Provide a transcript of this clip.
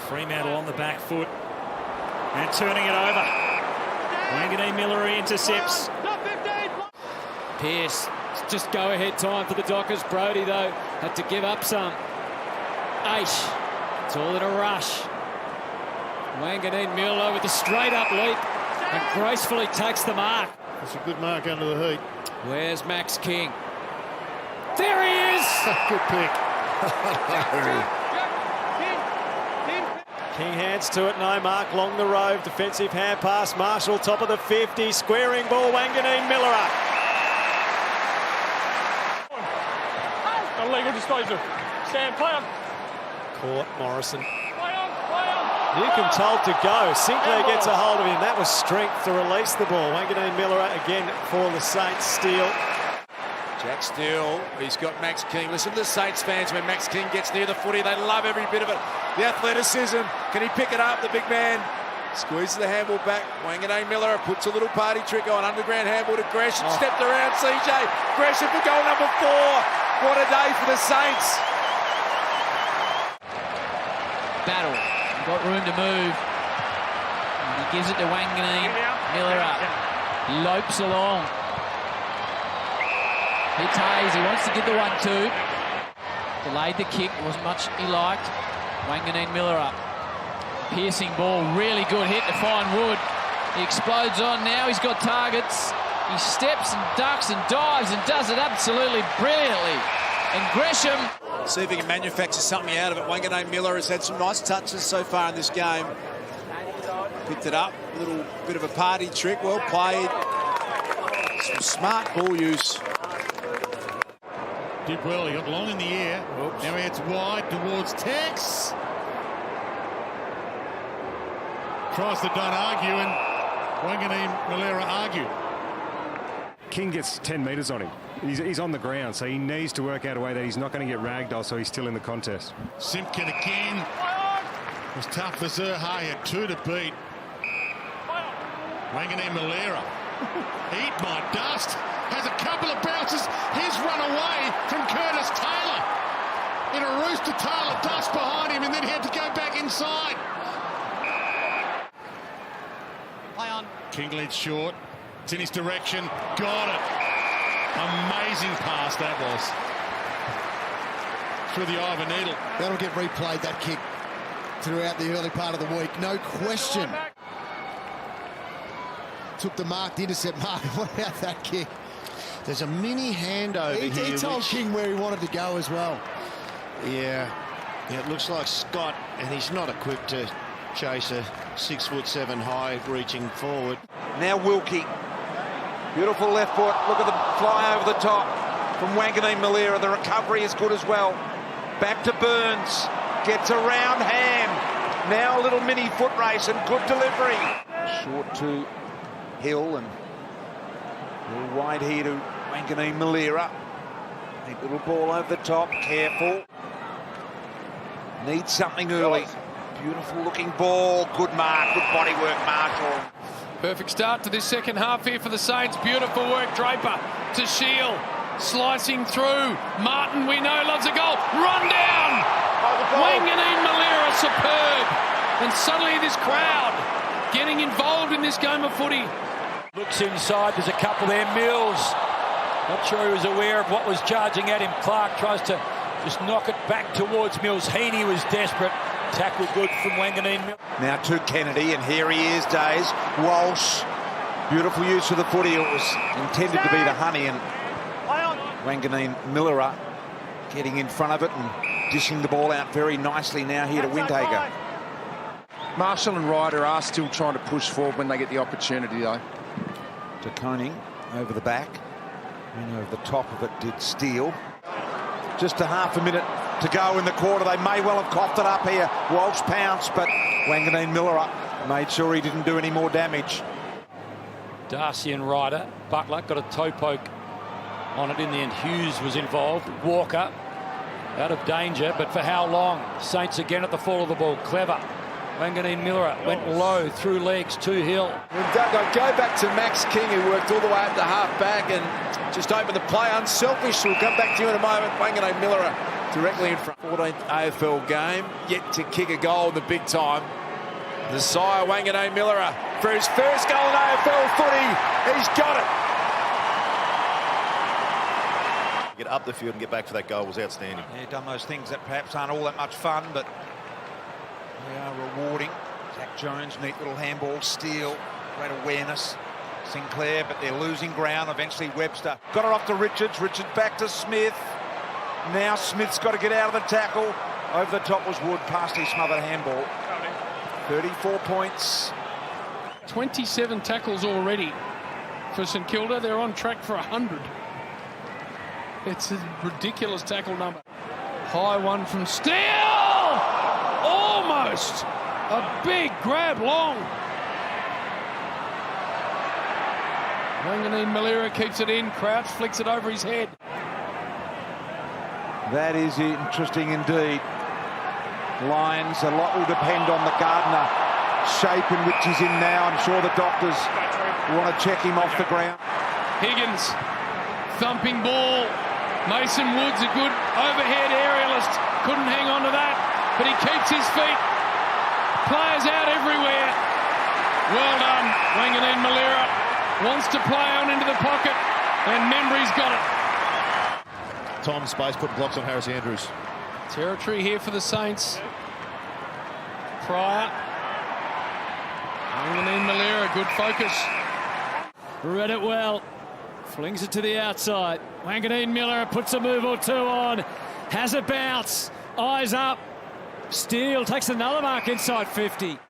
Fremantle on the back foot and turning it over. Wanganeen-Milera intercepts. Pearce, just go-ahead time for the Dockers. Brodie, though, had to give up some. Aish, it's all in a rush. Wanganeen-Milera with a straight-up leap and gracefully takes the mark. It's a good mark under the heat. Where's Max King? There he is! Good pick. King hands to it, no mark, long the road, defensive hand pass, Marshall top of the 50, squaring ball, Wanganeen-Milera. Illegal disposal. Stand, play on. Caught Morrison. Newcombe told to go. Sinclair gets a hold of him. That was strength to release the ball. Wanganeen-Milera again for the Saints. Steele. Jack Steele, he's got Max King. Listen to the Saints fans when Max King gets near the footy. They love every bit of it. The athleticism. Can he pick it up, the big man? Squeezes the handball back. Wanganeen-Milera puts a little party trick on. Underground handball to Gresham. Stepped around CJ. Gresham for goal number 4. What a day for the Saints. Battle. Got room to move. And he gives it to Wanganeen-Milera. Lopes along. Hits Hayes. He wants to get the 1-2. Delayed the kick. Wasn't much he liked. Wanganeen-Milera. Piercing ball. Really good hit to find Wood. He explodes on now. He's got targets. He steps and ducks and dives and does it absolutely brilliantly. And Gresham. See if he can manufacture something out of it. Wanganeen-Milera has had some nice touches so far in this game. Picked it up, a little bit of a party trick, well played. Some smart ball use. Did well, he got long in the air. Oops. Now he heads wide towards Tex. Tries to don't argue, and Wanganeen-Milera argue. King gets 10 metres on him. He's on the ground, so he needs to work out a way that he's not going to get ragdoll, so he's still in the contest. Simpkin again. Was tough for Zerhay, at 2 to beat. Wanganeen-Milera. Eat my dust. Has a couple of bounces. He's run away from Curtis Taylor. In a rooster tail of dust behind him, and then he had to go back inside. Play on. King leads short. It's in his direction. Got it. Amazing pass that was. Through the eye of a needle. That'll get replayed, that kick, throughout the early part of the week. No question. Took the marked intercept. Mark, what about that kick? There's a mini handover here. He told King where he wanted to go as well. Yeah, it looks like Scott, and he's not equipped to chase a 6'7" high reaching forward. Now Wilkie. Beautiful left foot. Look at the fly over the top from Wanganeen-Milera. The recovery is good as well. Back to Burns. Gets around Ham. Now a little mini foot race and good delivery. Short to Hill and a little wide here to Wanganeen-Milera. Neat little ball over the top. Careful. Needs something early. Beautiful looking ball. Good mark. Good body work, Marshall. Perfect start to this second half here for the Saints. Beautiful work, Draper to Shield. Slicing through. Martin, we know, loves a goal. Run down! Wanganeen-Milera, superb. And suddenly this crowd getting involved in this game of footy. Looks inside, there's a couple there. Mills, not sure he was aware of what was charging at him. Clark tries to just knock it back towards Mills. Heaney was desperate. Tackle good from Wanganeen-Milera. Now to Kennedy, and here he is, Days. Walsh. Beautiful use of the footy. It was intended to be the honey, and Wanganeen-Milera getting in front of it and dishing the ball out very nicely now here to Windhager. Marshall and Ryder are still trying to push forward when they get the opportunity, though. De Koning over the back. And over the top of it did Steele. Just a half a minute to go in the quarter. They may well have coughed it up here. Walsh pounced, but Wanganeen-Milera made sure he didn't do any more damage. Darcy and Ryder. Butler got a toe poke on it in the end. Hughes was involved. Walker out of danger, but for how long? Saints again at the fall of the ball. Clever. Wanganeen-Milera went low through legs to Hill. They'll go back to Max King, who worked all the way up to half back and just opened the play. Unselfish. We'll come back to you in a moment. Wanganeen-Milera directly in front. 14th AFL game, yet to kick a goal in the big time. Nasiah Wanganeen-Milera for his first goal in AFL footy. He's got it. Get up the field and get back for that goal was outstanding. Yeah, done those things that perhaps aren't all that much fun, but they are rewarding. Zach Jones, neat little handball steal, great awareness. Sinclair, but they're losing ground. Eventually Webster got it off to Richards. Richards back to Smith. Now Smith's got to get out of the tackle. Over the top was Wood, past his smothered handball. 34 points. 27 tackles already for St Kilda. They're on track for 100. It's a ridiculous tackle number. High one from Steele! Almost! A big grab long. Wanganeen-Milera keeps it in. Crouch flicks it over his head. That is interesting indeed. Lions, a lot will depend on the Gardner shape in which he's in now. I'm sure the doctors want to check him off the ground. Higgins, thumping ball. Mason Woods, a good overhead aerialist. Couldn't hang on to that, but he keeps his feet. Players out everywhere. Well done, Wanganeen-Milera. Wants to play on into the pocket, and Membry's got it. Time and space, put blocks on Harris Andrews. Territory here for the Saints. Pryor. Wanganeen-Milera, good focus. Read it well. Flings it to the outside. Wanganeen-Milera puts a move or two on. Has a bounce. Eyes up. Steele takes another mark inside 50.